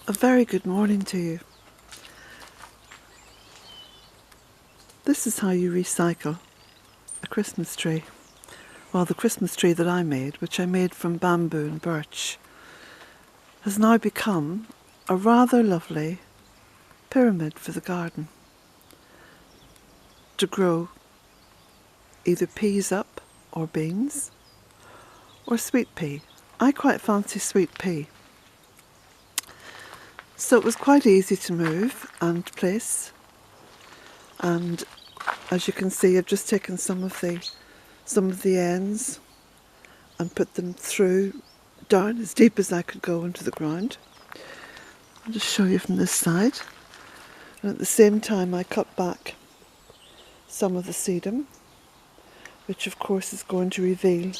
A very good morning to you. This is how you recycle a Christmas tree. Well, the Christmas tree that I made, which I made from bamboo and birch, has now become a rather lovely pyramid for the garden to grow either peas up or beans or sweet pea. I quite fancy sweet pea. So it was quite easy to move and place, and as you can see I've just taken some of the ends and put them through down as deep as I could go into the ground. I'll just show you from this side, and at the same time I cut back some of the sedum, which of course is going to reveal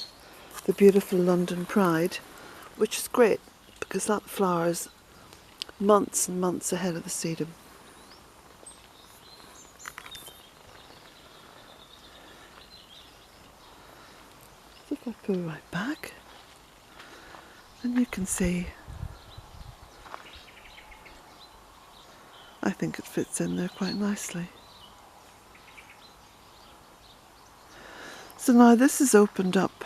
the beautiful London Pride, which is great because that flowers months and months ahead of the sedum. So if I go right back, and you can see, I think it fits in there quite nicely. So now this has opened up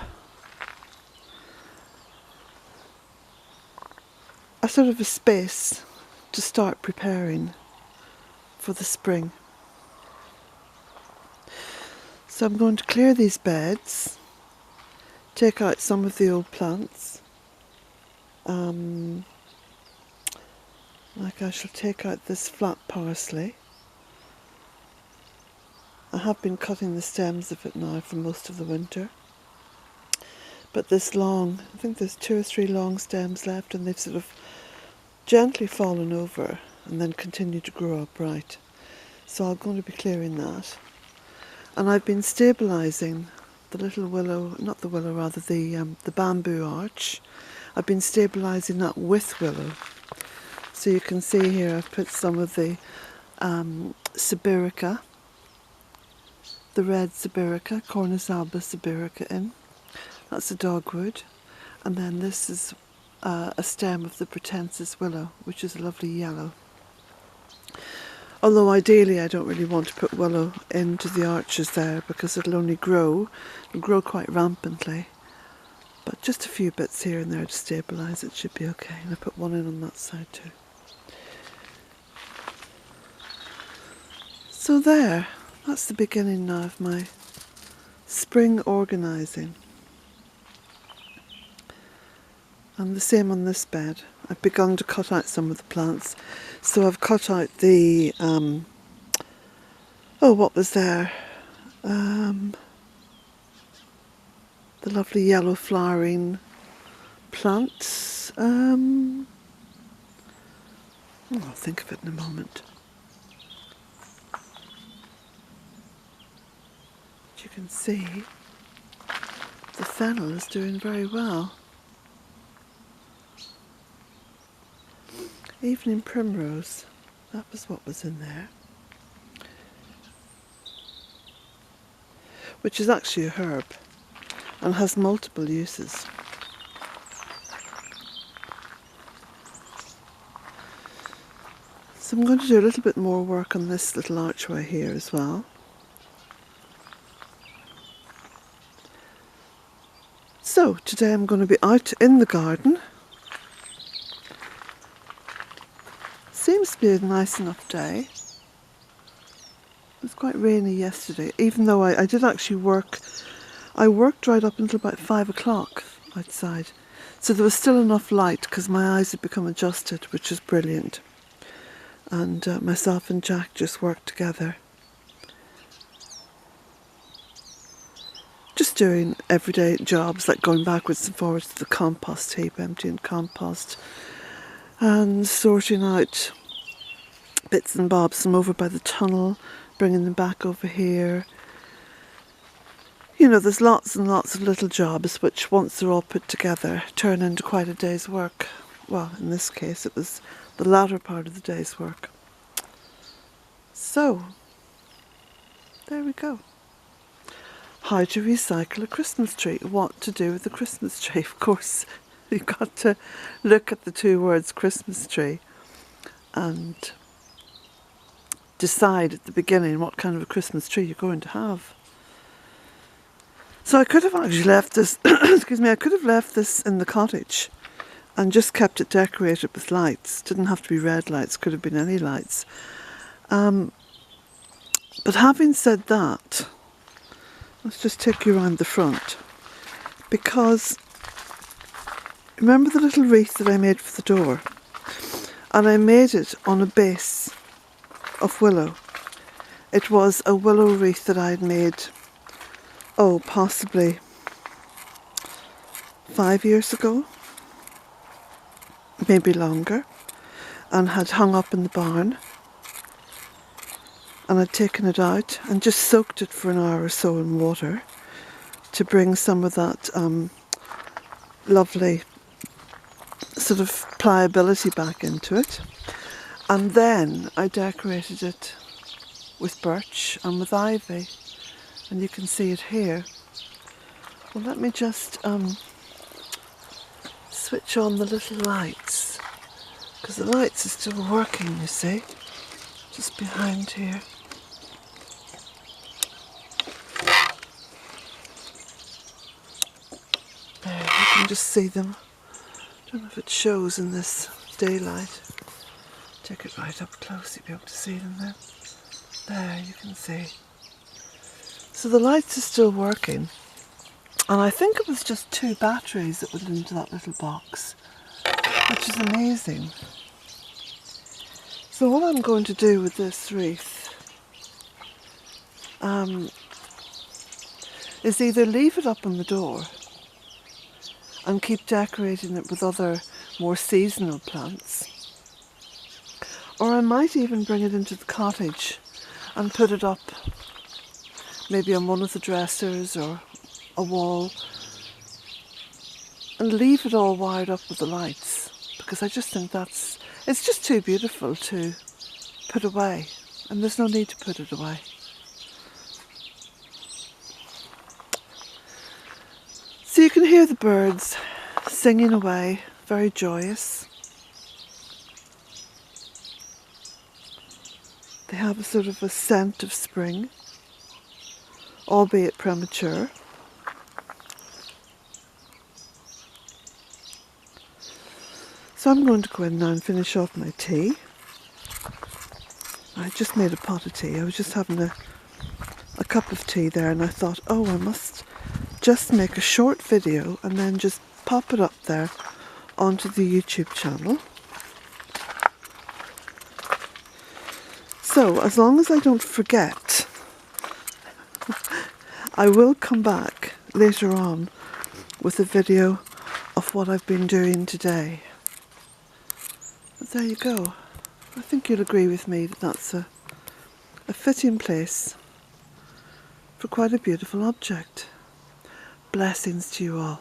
a sort of a space to start preparing for the spring. So I'm going to clear these beds, take out some of the old plants, like I shall take out this flat parsley. I have been cutting the stems of it now for most of the winter. But this long, I think there's 2 or 3 long stems left, and they've sort of gently fallen over and then continue to grow upright. So I'm going to be clearing that. And I've been stabilising the little willow, not the willow, rather the bamboo arch. I've been stabilising that with willow. So you can see here I've put some of the Sibirica, the red Sibirica, Cornus alba Sibirica in. That's a dogwood. And then this is a stem of the Pratensis willow, which is a lovely yellow. Although ideally I don't really want to put willow into the arches there because it'll only grow quite rampantly. But just a few bits here and there to stabilise it should be okay. And I put one in on that side too. So there, that's the beginning now of my spring organising. And the same on this bed. I've begun to cut out some of the plants. So I've cut out the, what was there? The lovely yellow flowering plants. I'll think of it in a moment. As you can see, the fennel is doing very well. Evening primrose, that was what was in there. Which is actually a herb and has multiple uses. So I'm going to do a little bit more work on this little archway here as well. So today I'm going to be out in the garden. Seems to be a nice enough day. It was quite rainy yesterday, even though I did actually work. I worked right up until about 5 o'clock outside. So there was still enough light because my eyes had become adjusted, which is brilliant. And myself and Jack just worked together. Just doing everyday jobs like going backwards and forwards to the compost heap, emptying compost, and sorting out bits and bobs from over by the tunnel, bringing them back over here. You know, there's lots and lots of little jobs which, once they're all put together, turn into quite a day's work. Well, in this case it was the latter part of the day's work. So, there we go. How to recycle a Christmas tree. What to do with the Christmas tree. Of course, you've got to look at the 2 words Christmas tree and decide at the beginning what kind of a Christmas tree you're going to have. So I could have actually left this, excuse me, I could have left this in the cottage and just kept it decorated with lights. Didn't have to be red lights, could have been any lights. But having said that, let's just take you around the front, because remember the little wreath that I made for the door? And I made it on a base of willow. It was a willow wreath that I had made, oh, possibly 5 years ago, maybe longer, and had hung up in the barn. And I'd taken it out and just soaked it for an hour or so in water to bring some of that lovely sort of pliability back into it. And then I decorated it with birch and with ivy, and you can see it here. Well, let me just switch on the little lights, because the lights are still working, you see, just behind here. There, you can just see them. I don't know if it shows in this daylight. Take it right up close, you'll be able to see them then. There, you can see. So the lights are still working. And I think it was just 2 batteries that went into that little box, which is amazing. So what I'm going to do with this wreath is either leave it up on the door and keep decorating it with other more seasonal plants, or I might even bring it into the cottage and put it up maybe on one of the dressers or a wall and leave it all wired up with the lights, because I just think it's just too beautiful to put away, and there's no need to put it away. So you can hear the birds singing away, very joyous. They have a sort of a scent of spring, albeit premature. So I'm going to go in now and finish off my tea. I just made a pot of tea. I was just having a cup of tea there, and I thought, oh, I must just make a short video and then just pop it up there onto the YouTube channel. So as long as I don't forget, I will come back later on with a video of what I've been doing today. But there you go. I think you'll agree with me that that's a fitting place for quite a beautiful object. Blessings to you all.